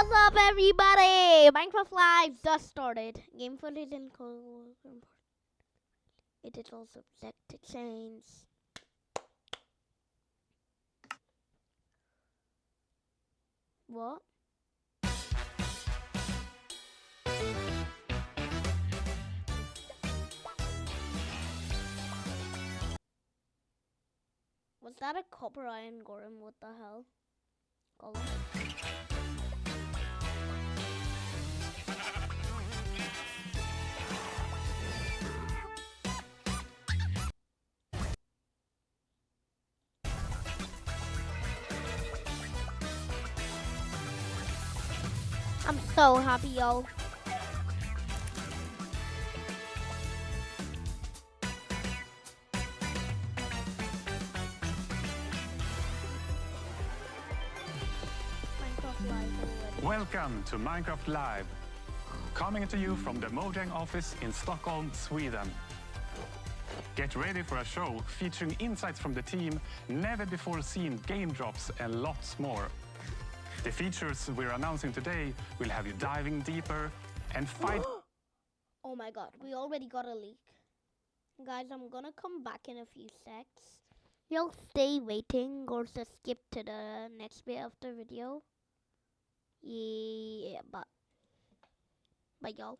What's up, everybody? Minecraft Live just started. Game footage and it is also set to change. What? Was that a copper iron golem? What the hell? Golem. I'm so happy, yo. Minecraft Live already. Welcome to Minecraft Live, coming to you from the Mojang office in Stockholm, Sweden. Get ready for a show featuring insights from the team, never before seen game drops and lots more. The features we're announcing today will have you diving deeper and fight. Oh my god, we already got a leak. Guys, I'm gonna come back in a few secs. You'll stay waiting or just skip to the next bit of the video. Yeah, but y'all.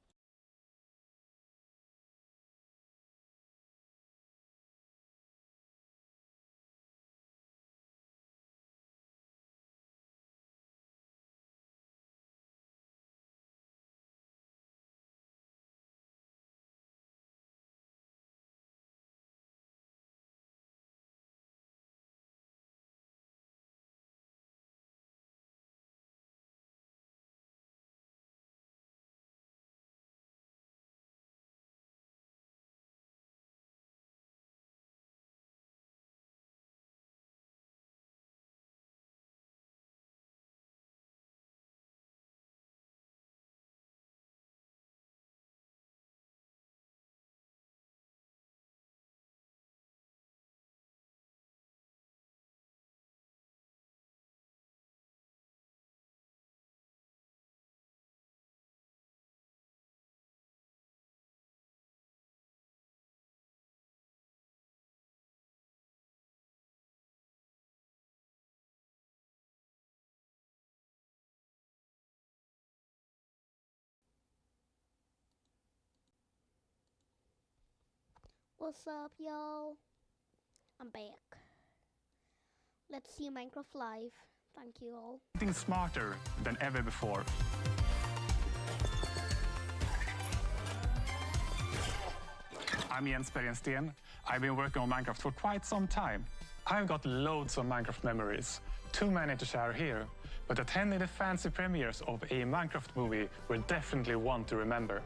What's up, y'all? I'm back. Let's see Minecraft Live. Thank you all. Getting smarter than ever before. I'm Jens Bergensten. I've been working on Minecraft for quite some time. I've got loads of Minecraft memories, too many to share here, but attending the fancy premieres of a Minecraft movie were definitely one to remember.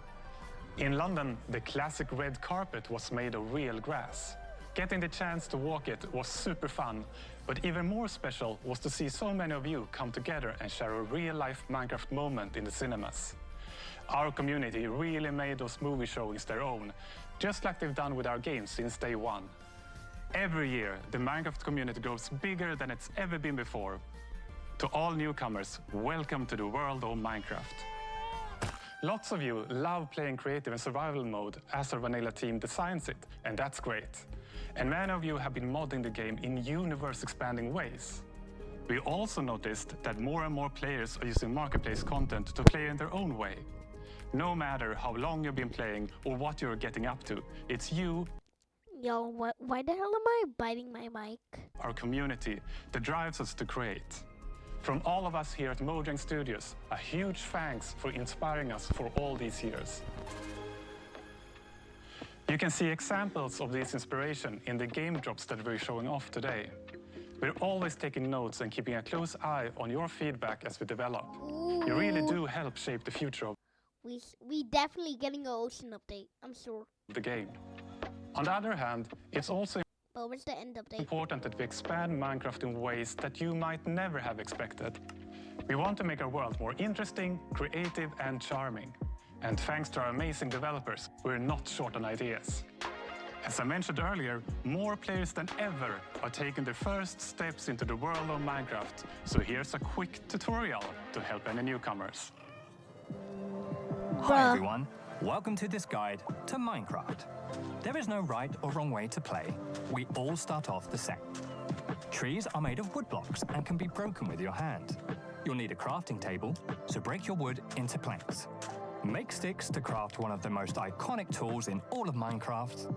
In London, the classic red carpet was made of real grass. Getting the chance to walk it was super fun, but even more special was to see so many of you come together and share a real-life Minecraft moment in the cinemas. Our community really made those movie showings their own, just like they've done with our games since day one. Every year, the Minecraft community grows bigger than it's ever been before. To all newcomers, welcome to the world of Minecraft. Lots of you love playing creative and survival mode as our vanilla team designs it, and that's great. And many of you have been modding the game in universe-expanding ways. We also noticed that more and more players are using marketplace content to play in their own way. No matter how long you've been playing or what you're getting up to, it's you, Yo, why the hell am I biting my mic? our community, that drives us to create. From all of us here at Mojang Studios, a huge thanks for inspiring us for all these years. You can see examples of this inspiration in the game drops that we're showing off today. We're always taking notes and keeping a close eye on your feedback as we develop. You really do help shape the future of We definitely getting an ocean update, I'm sure. the game. On the other hand, it's also But where's the end update? important that we expand Minecraft in ways that you might never have expected. We want to make our world more interesting, creative, and charming. And thanks to our amazing developers, we're not short on ideas. As I mentioned earlier, more players than ever are taking their first steps into the world of Minecraft. So here's a quick tutorial to help any newcomers. Hi everyone, welcome to this guide to Minecraft. There is no right or wrong way to play. We all start off the same. Trees are made of wood blocks and can be broken with your hand. You'll need a crafting table, so break your wood into planks. Make sticks to craft one of the most iconic tools in all of Minecraft.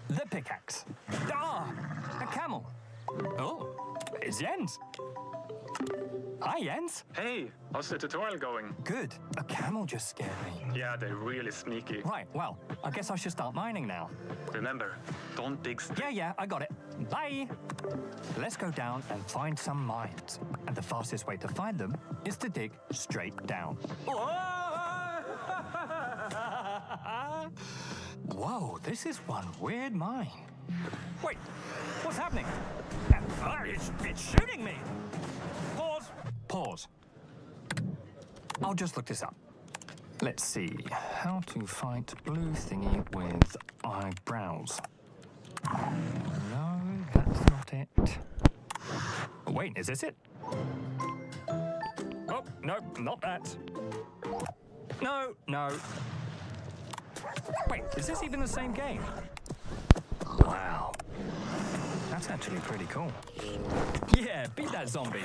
The pickaxe. Ah, a camel. Oh, it's Jens. Hi, Jens. Hey, how's the tutorial going? Good. A camel just scared me. Yeah, they're really sneaky. Right, well, I guess I should start mining now. Remember, don't dig Yeah, I got it. Bye. Let's go down and find some mines. And the fastest way to find them is to dig straight down. Whoa, this is one weird mine. Wait, what's happening? It's shooting me. Pause. I'll just look this up. Let's see. How to fight blue thingy with eyebrows. No, that's not it. Wait, is this it? Oh, no, not that. No. Wait, is this even the same game? Wow. That's actually pretty cool. Yeah, beat that zombie.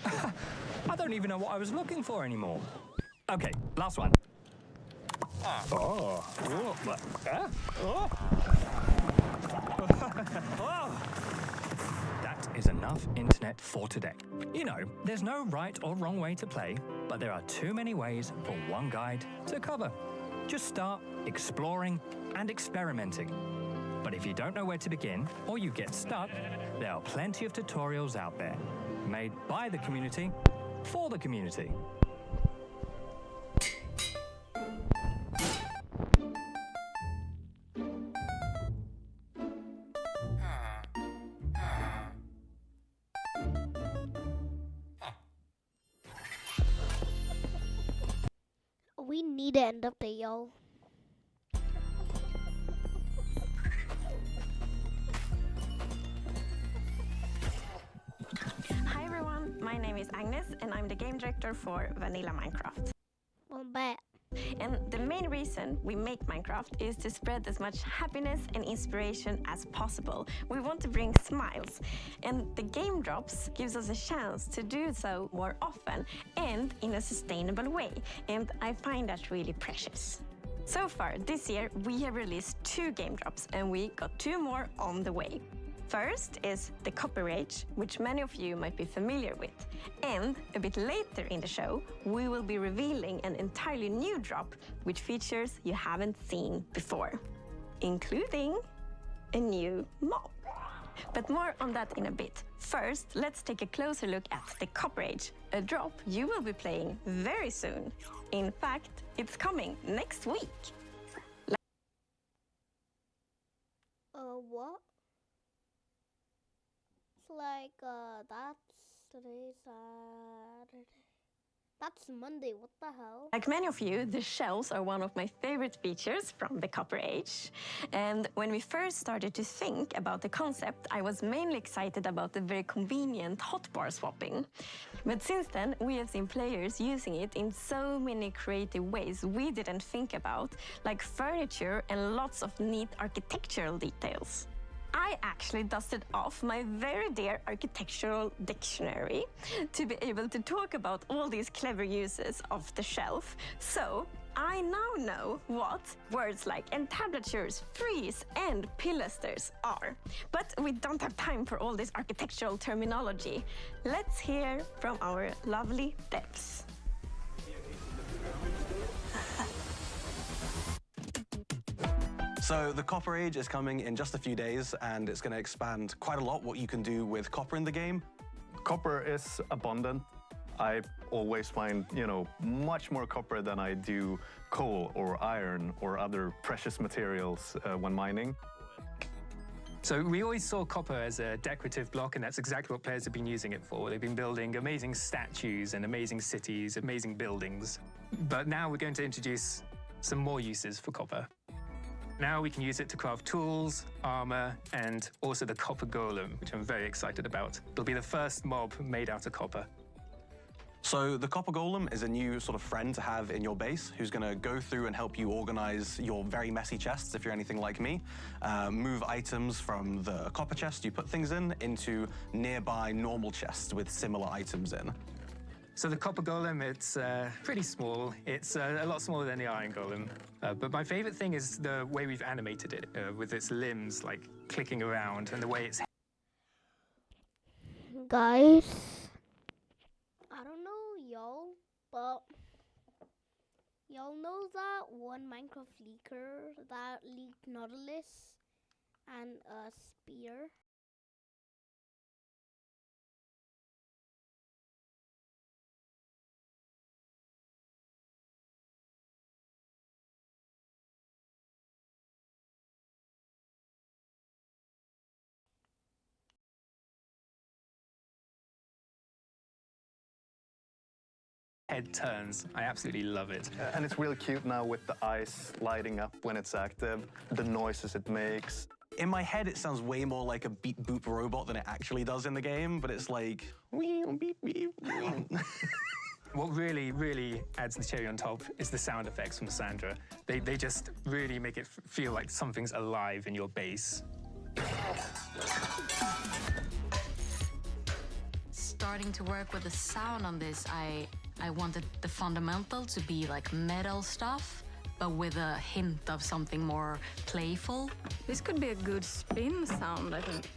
I don't even know what I was looking for anymore. Okay, last one. That is enough internet for today. You know, there's no right or wrong way to play, but there are too many ways for one guide to cover. Just start exploring and experimenting. But if you don't know where to begin or you get stuck, there are plenty of tutorials out there, made by the community, for the community. We need to end up there, yo. Hi everyone, my name is Agnes and I'm the game director for Vanilla Minecraft. Well, bet. And the main reason we make Minecraft is to spread as much happiness and inspiration as possible. We want to bring smiles, and the game drops gives us a chance to do so more often and in a sustainable way, and I find that really precious. So far this year we have released 2 game drops and we got 2 more on the way. First is the Copper Age, which many of you might be familiar with. And a bit later in the show, we will be revealing an entirely new drop with features you haven't seen before, including a new mob. But more on that in a bit. First, let's take a closer look at the Copper Age, a drop you will be playing very soon. In fact, it's coming next week. What? Like, that's today's Saturday. That's Monday, what the hell? Like many of you, the shells are one of my favorite features from the Copper Age. And when we first started to think about the concept, I was mainly excited about the very convenient hotbar swapping. But since then, we have seen players using it in so many creative ways we didn't think about, like furniture and lots of neat architectural details. I actually dusted off my very dear architectural dictionary to be able to talk about all these clever uses of the shelf. So I now know what words like entablatures, frieze, and pilasters are. But we don't have time for all this architectural terminology. Let's hear from our lovely devs. So the Copper Age is coming in just a few days, and it's going to expand quite a lot what you can do with copper in the game. Copper is abundant. I always find, much more copper than I do coal or iron or other precious materials when mining. So we always saw copper as a decorative block, and that's exactly what players have been using it for. They've been building amazing statues and amazing cities, amazing buildings. But now we're going to introduce some more uses for copper. Now we can use it to craft tools, armor, and also the copper golem, which I'm very excited about. It'll be the first mob made out of copper. So the Copper Golem is a new sort of friend to have in your base who's going to go through and help you organize your very messy chests, if you're anything like me. Move items from the copper chest you put things in into nearby normal chests with similar items in. So the copper golem, it's pretty small. It's a lot smaller than the iron golem. But my favorite thing is the way we've animated it, with its limbs like clicking around and the way it's... Guys, I don't know y'all, but y'all know that one Minecraft leaker that leaked Nautilus and a spear? head turns. I absolutely love it. And it's really cute now with the eyes lighting up when it's active, the noises it makes. In my head, it sounds way more like a beep boop robot than it actually does in the game, but it's like, wee, beep, beep. What really, really adds the cherry on top is the sound effects from Sandra. They just really make it feel like something's alive in your base. Starting to work with the sound on this, I wanted the fundamental to be like metal stuff, but with a hint of something more playful. This could be a good spin sound, I think.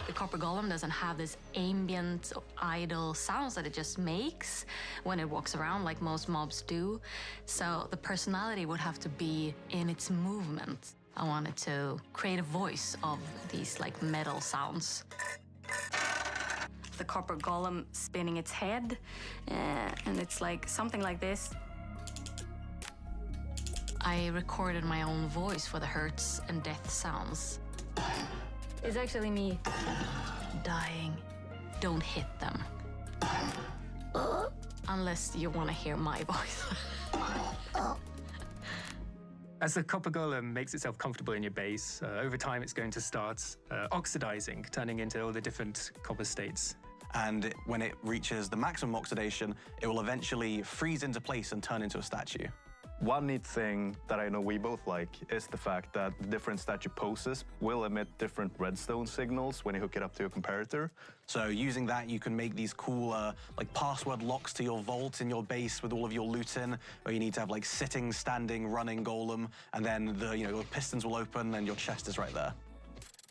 The Copper Golem doesn't have this ambient, idle sounds that it just makes when it walks around like most mobs do. So the personality would have to be in its movement. I wanted to create a voice of these like metal sounds. The Copper Golem spinning its head, and it's like something like this. I recorded my own voice for the hurts and death sounds. It's actually me. Dying. Don't hit them. Unless you want to hear my voice. As the Copper Golem makes itself comfortable in your base, over time it's going to start oxidizing, turning into all the different copper states. And when it reaches the maximum oxidation, it will eventually freeze into place and turn into a statue. One neat thing that I know we both like is the fact that the different statue poses will emit different redstone signals when you hook it up to a comparator. So using that, you can make these cool like password locks to your vault in your base with all of your loot in, where you need to have like sitting, standing, running golem, and then the pistons will open and your chest is right there.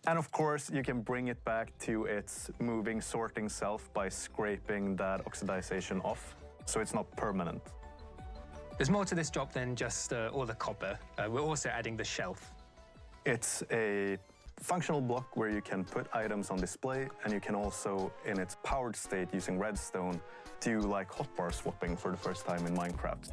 And of course, you can bring it back to its moving, sorting self by scraping that oxidization off, so it's not permanent. There's more to this job than just all the copper. We're also adding the shelf. It's a functional block where you can put items on display, and you can also, in its powered state using redstone, do like hotbar swapping for the first time in Minecraft.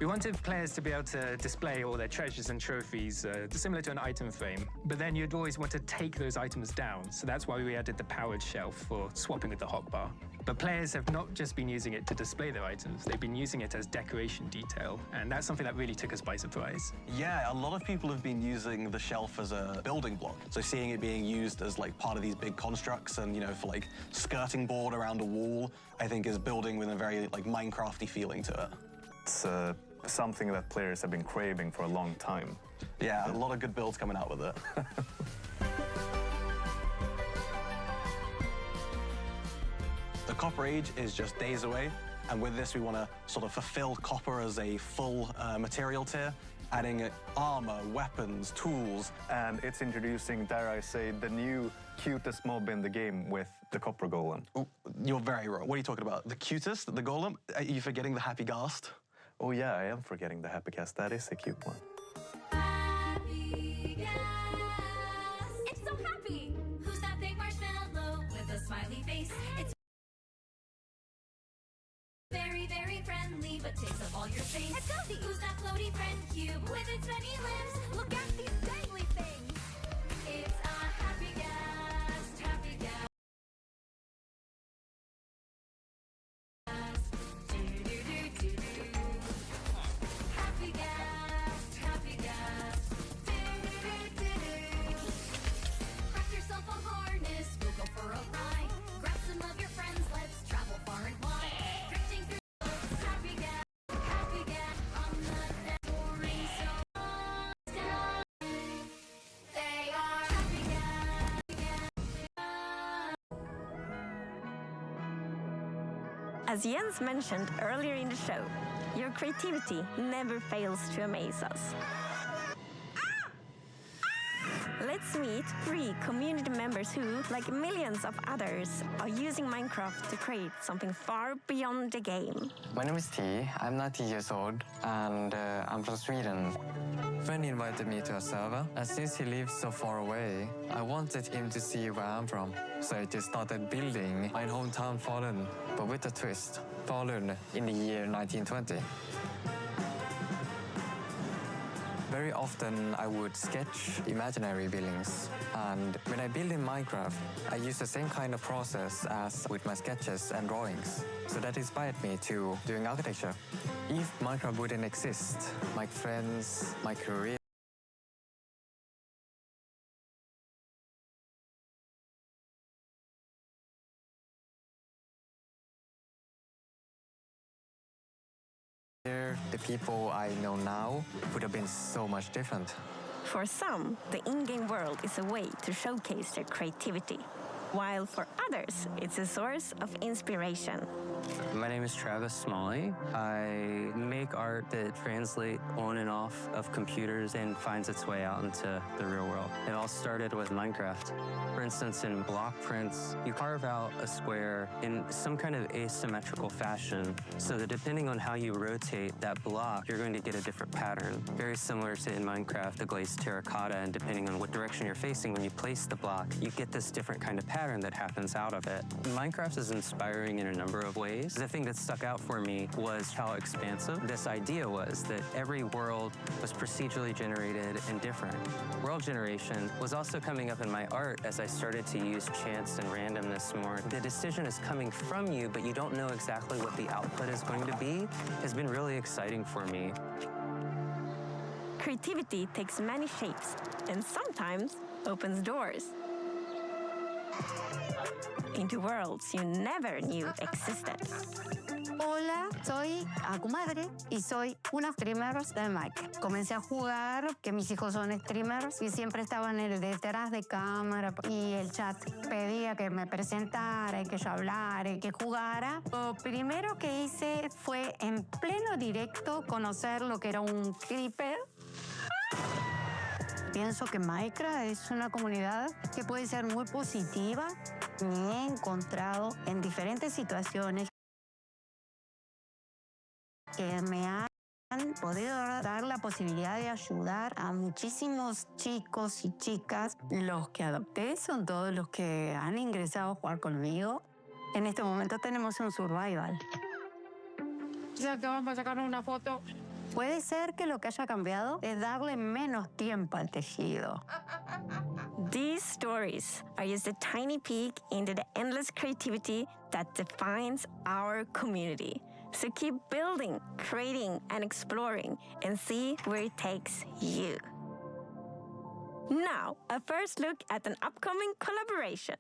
We wanted players to be able to display all their treasures and trophies, similar to an item frame, but then you'd always want to take those items down, so that's why we added the powered shelf for swapping with the hotbar. But players have not just been using it to display their items, they've been using it as decoration detail, and that's something that really took us by surprise. Yeah, a lot of people have been using the shelf as a building block. So seeing it being used as like part of these big constructs and, for like skirting board around a wall, I think is building with a very like Minecrafty feeling to it. It's something that players have been craving for a long time. Yeah, a lot of good builds coming out with it. The Copper Age is just days away, and with this we want to sort of fulfill copper as a full material tier, adding armor, weapons, tools. And it's introducing, dare I say, the new cutest mob in the game with the Copper Golem. Ooh, you're very wrong. What are you talking about? The cutest? The golem? Are you forgetting the Happy Ghast? Oh yeah, I am forgetting the Happy Ghast. That is a cute one. Happy Ghast. It's so happy. Who's that big marshmallow with a smiley face? It's very, very friendly, but takes up all your space. It's Ghosty. Who's that floaty friend cube with its many limbs? Look at these dangly things. It's a Happy Ghast, Happy Ghast. Happy Ghast, Happy Ghast. As Jens mentioned earlier in the show, your creativity never fails to amaze us. Let's meet 3 community members who, like millions of others, are using Minecraft to create something far beyond the game. My name is T. I'm 19 years old and I'm from Sweden. A friend invited me to a server, and since he lives so far away, I wanted him to see where I'm from. So I just started building my hometown Falun, but with a twist. Falun in the year 1920. Very often I would sketch imaginary buildings, and when I build in Minecraft, I use the same kind of process as with my sketches and drawings. So that inspired me to doing architecture. If Minecraft wouldn't exist, my friends, my career, the people I know now would have been so much different. For some, the in-game world is a way to showcase their creativity, while for others, it's a source of inspiration. My name is Travis Smalley. I make art that translates on and off of computers and finds its way out into the real world. It all started with Minecraft. For instance, in block prints, you carve out a square in some kind of asymmetrical fashion so that depending on how you rotate that block, you're going to get a different pattern. Very similar to in Minecraft, the glazed terracotta, and depending on what direction you're facing when you place the block, you get this different kind of pattern that happens out of it. Minecraft is inspiring in a number of ways. The thing that stuck out for me was how expansive this idea was, that every world was procedurally generated and different. World generation was also coming up in my art as I started to use chance and randomness more. The decision is coming from you, but you don't know exactly what the output is going to be, has been really exciting for me. Creativity takes many shapes and sometimes opens doors into worlds you never knew existed. Hola, soy Akumadre y soy una streamer de Minecraft. Comencé a jugar, que mis hijos son streamers y siempre estaba en el detrás de cámara y el chat pedía que me presentara y que yo hablara y que jugara. Lo primero que hice fue en pleno directo conocer lo que era un creeper. Pienso que Minecraft es una comunidad que puede ser muy positiva. Me he encontrado en diferentes situaciones que me han podido dar la posibilidad de ayudar a muchísimos chicos y chicas. Los que adopté son todos los que han ingresado a jugar conmigo. En este momento tenemos un survival. Ya que vamos a sacar una foto. Puede ser que lo que haya cambiado es darle menos tiempo al tejido. These stories are just a tiny peek into the endless creativity that defines our community. So keep building, creating, and exploring, and see where it takes you. Now, a first look at an upcoming collaboration.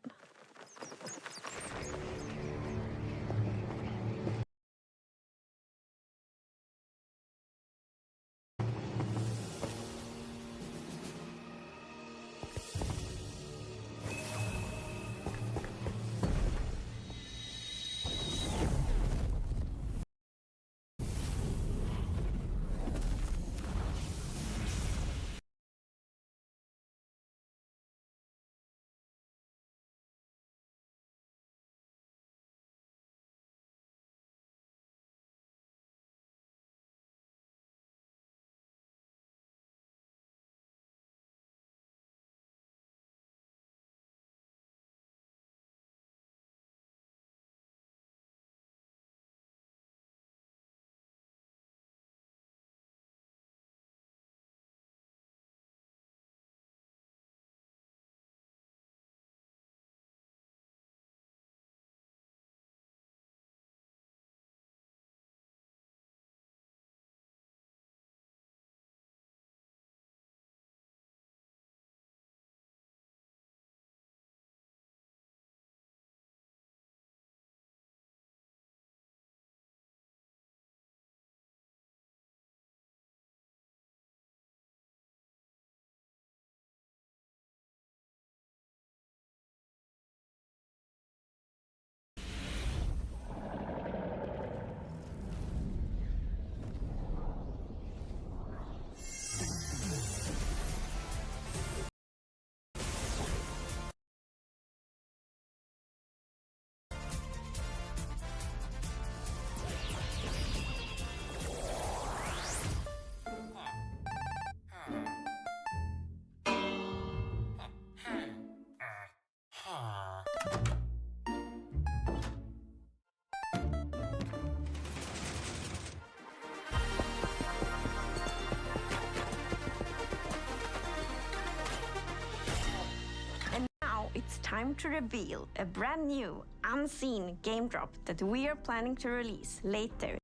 time to reveal a brand new, unseen game drop that we are planning to release later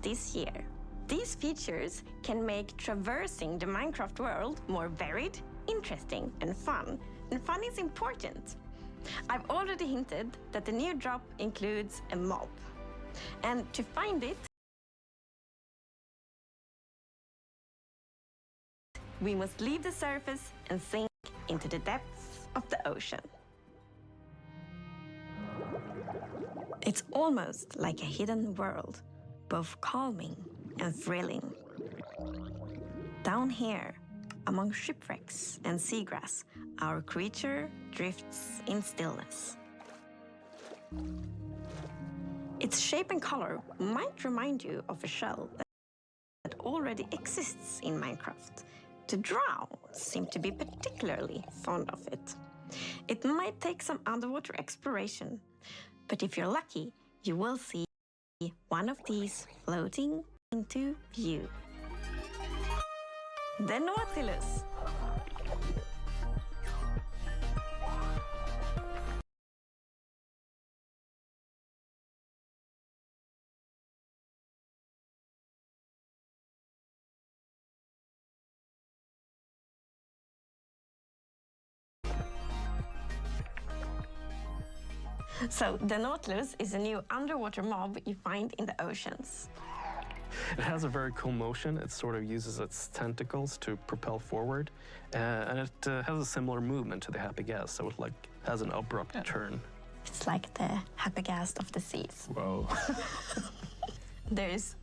this year. These features can make traversing the Minecraft world more varied, interesting, and fun. And fun is important. I've already hinted that the new drop includes a mob. And to find it, we must leave the surface and sink into the depths of the ocean. It's almost like a hidden world, both calming and thrilling. Down here, among shipwrecks and seagrass, our creature drifts in stillness. Its shape and color might remind you of a shell that already exists in Minecraft. The drow seem to be particularly fond of it. It might take some underwater exploration, but if you're lucky, you will see one of these floating into view. The Nautilus. So, the Nautilus is a new underwater mob you find in the oceans. It has a very cool motion. It sort of uses its tentacles to propel forward, and it has a similar movement to the Happy-Ghast, so it has an abrupt turn. It's like the Happy-Ghast of the seas. Whoa. There's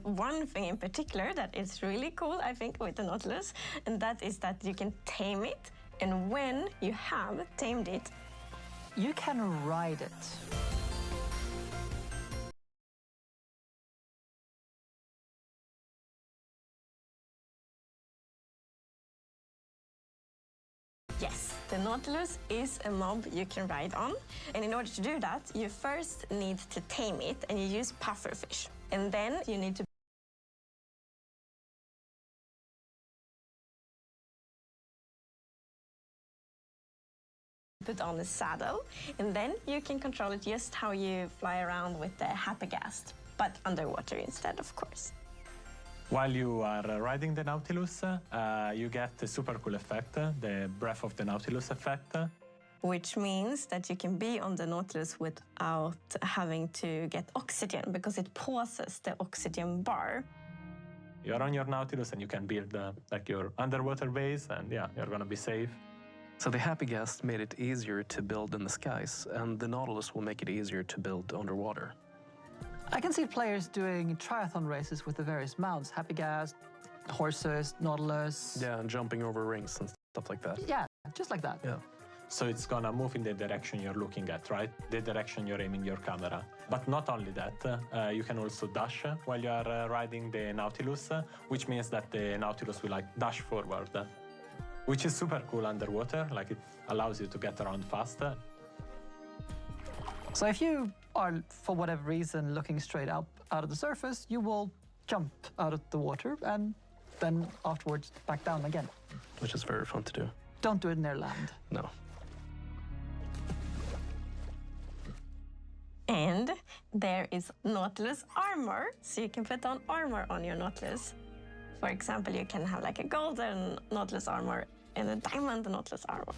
one thing in particular that is really cool, I think, with the Nautilus, and that is that you can tame it, and when you have tamed it, you can ride it. Yes, the Nautilus is a mob you can ride on. And in order to do that, you first need to tame it, and you use pufferfish. And then you need to put on a saddle, and then you can control it just how you fly around with the Happy-Ghast, but underwater instead, of course. While you are riding the Nautilus, you get the super cool effect, the Breath of the Nautilus effect. Which means that you can be on the Nautilus without having to get oxygen, because it pauses the oxygen bar. You're on your Nautilus and you can build like your underwater base, and yeah, you're gonna be safe. So the Happy-Ghast made it easier to build in the skies, and the Nautilus will make it easier to build underwater. I can see players doing triathlon races with the various mounts, Happy-Ghast, horses, Nautilus. Yeah, and jumping over rings and stuff like that. Yeah, just like that. Yeah. So it's gonna move in the direction you're looking at, right? The direction you're aiming your camera. But not only that, you can also dash while you are riding the Nautilus, which means that the Nautilus will like dash forward, which is super cool underwater. Like it allows you to get around faster. So if you are, for whatever reason, looking straight up out of the surface, you will jump out of the water and then afterwards back down again. Which is very fun to do. Don't do it near land. No. And there is Nautilus armor, so you can put on armor on your Nautilus. For example, you can have like a golden Nautilus armor and a diamond Nautilus armor.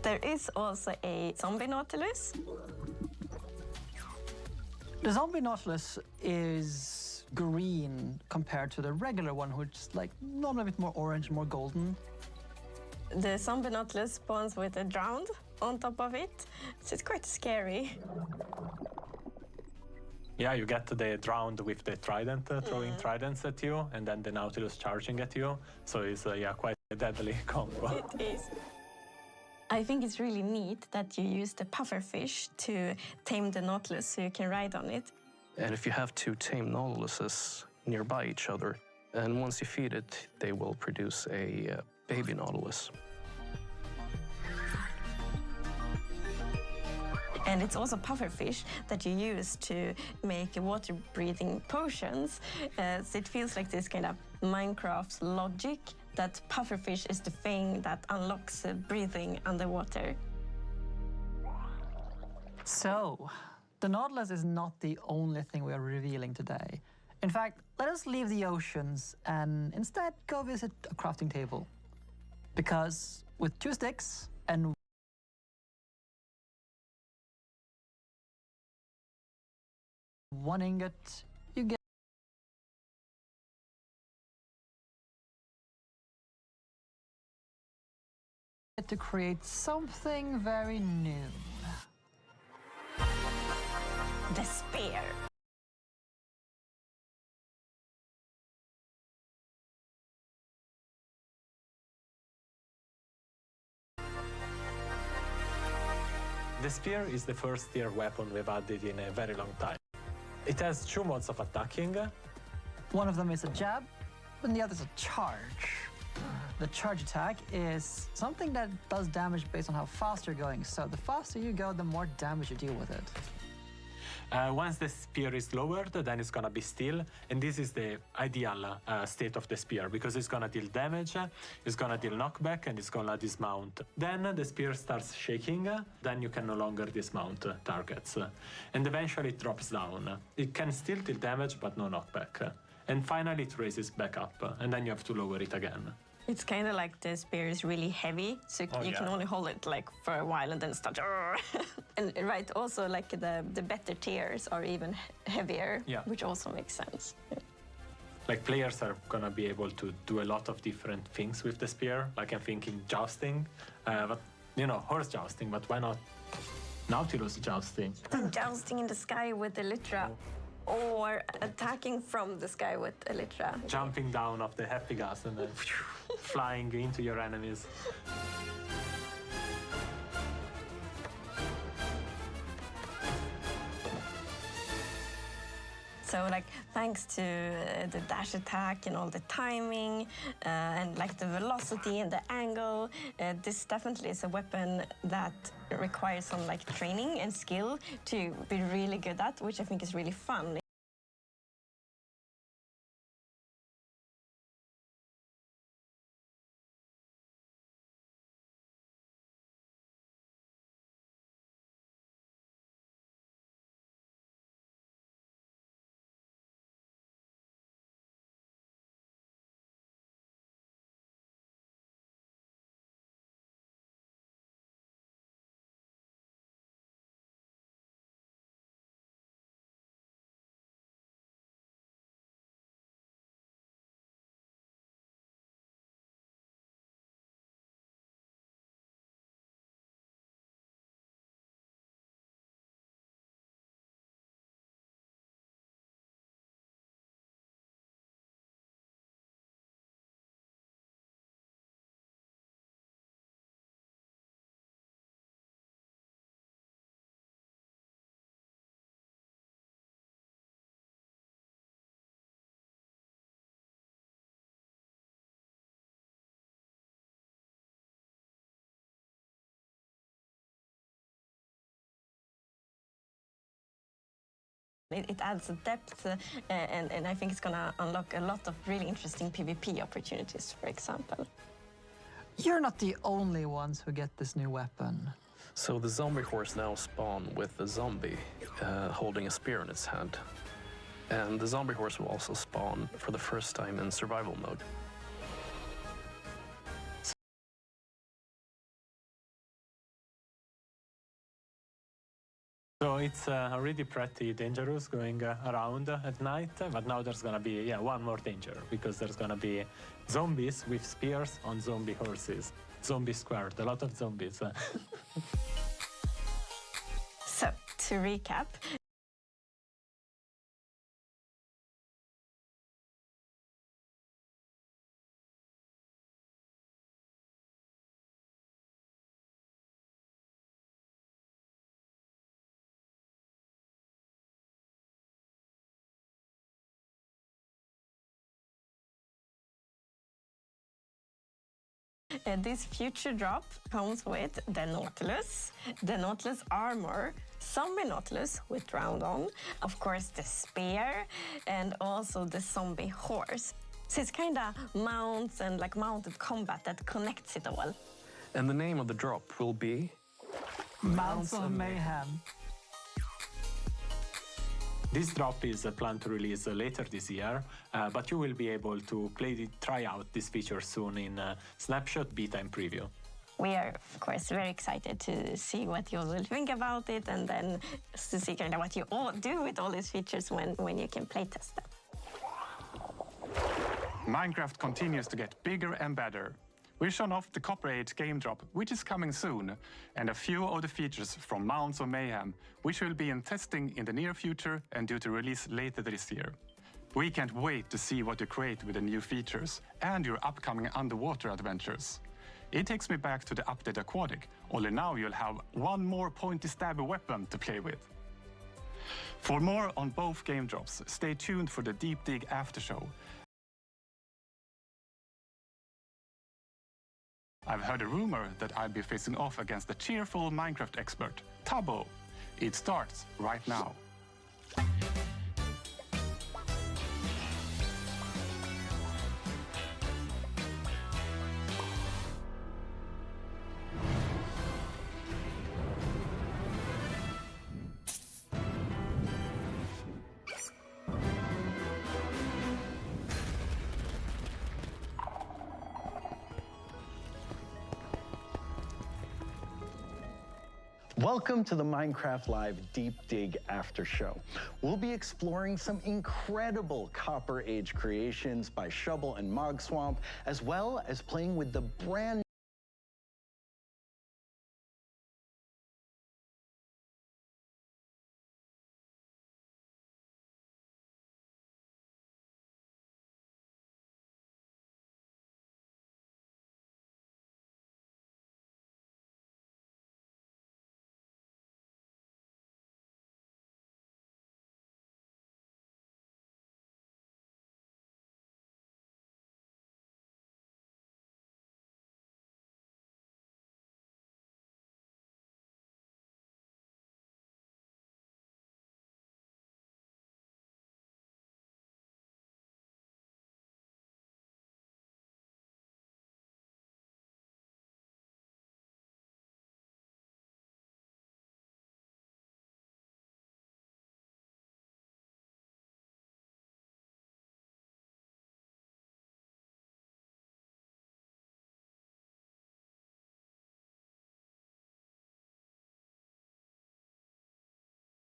There is also a zombie Nautilus. The zombie Nautilus is green compared to the regular one, which is like normally a bit more orange, more golden. The zombie Nautilus spawns with a drowned on top of it, so it's quite scary. Yeah, you get the drowned with the trident, throwing tridents at you, and then the Nautilus charging at you. So it's yeah, quite a deadly combo. It is. I think it's really neat that you use the pufferfish to tame the Nautilus so you can ride on it. And if you have two tame Nautiluses nearby each other, and once you feed it, they will produce a baby Nautilus. And it's also pufferfish that you use to make water-breathing potions. So it feels like this kind of Minecraft logic that pufferfish is the thing that unlocks breathing underwater. So, the Nautilus is not the only thing we are revealing today. In fact, let us leave the oceans and instead go visit a crafting table. Because with 2 sticks and one ingot, you get to create something very new. The spear. The spear is the first tier weapon we've added in a very long time. It has 2 modes of attacking. One of them is a jab, and the other is a charge. The charge attack is something that does damage based on how fast you're going. So the faster you go, the more damage you deal with it. Once the spear is lowered, then it's gonna be still, and this is the ideal state of the spear because it's gonna deal damage, it's gonna deal knockback, and it's gonna dismount. Then the spear starts shaking, then you can no longer dismount targets, and eventually it drops down. It can still deal damage, but no knockback. And finally it raises back up, and then you have to lower it again. It's kind of like the spear is really heavy, so you can only hold it like for a while and then start. And right, also like the better tiers are even heavier, which also makes sense. Like players are gonna be able to do a lot of different things with the spear. Like I'm thinking jousting, but you know, horse jousting. But why not Nautilus jousting? Jousting in the sky with Elytra. Or attacking from the sky with Elytra. Jumping down off the happy gas and then flying into your enemies. So like thanks to the dash attack and all the timing and like the velocity and the angle, this definitely is a weapon that requires some like training and skill to be really good at, which I think is really fun. It adds a depth, and I think it's going to unlock a lot of really interesting PvP opportunities, for example. You're not the only ones who get this new weapon. So the zombie horse now spawn with the zombie holding a spear in its hand. And the zombie horse will also spawn for the first time in survival mode. So it's already pretty dangerous going around at night, but now there's gonna be one more danger because there's gonna be zombies with spears on zombie horses. Zombie squared, a lot of zombies. So to recap. This future drop comes with the Nautilus armor, zombie Nautilus with round on, of course the spear, and also the zombie horse. So it's kind of mounts and like mounted combat that connects it all. And the name of the drop will be Mounts of Mayhem. This drop is planned to release later this year, but you will be able to try out this feature soon in Snapshot Beta and Preview. We are, of course, very excited to see what you will think about it and then to see kind of what you all do with all these features when you can playtest them. Minecraft continues to get bigger and better. We've shown off the Copper Age game drop, which is coming soon, and a few of the features from Mounts of Mayhem, which will be in testing in the near future and due to release later this year. We can't wait to see what you create with the new features and your upcoming underwater adventures. It takes me back to the update Aquatic, only now you'll have one more pointy stabby weapon to play with. For more on both game drops, stay tuned for the Deep Dig after show. I've heard a rumor that I'll be facing off against the cheerful Minecraft expert, Tubbo. It starts right now. Welcome to the Minecraft Live Deep Dig After Show. We'll be exploring some incredible Copper Age creations by Shovel and Mogswamp, as well as playing with the brand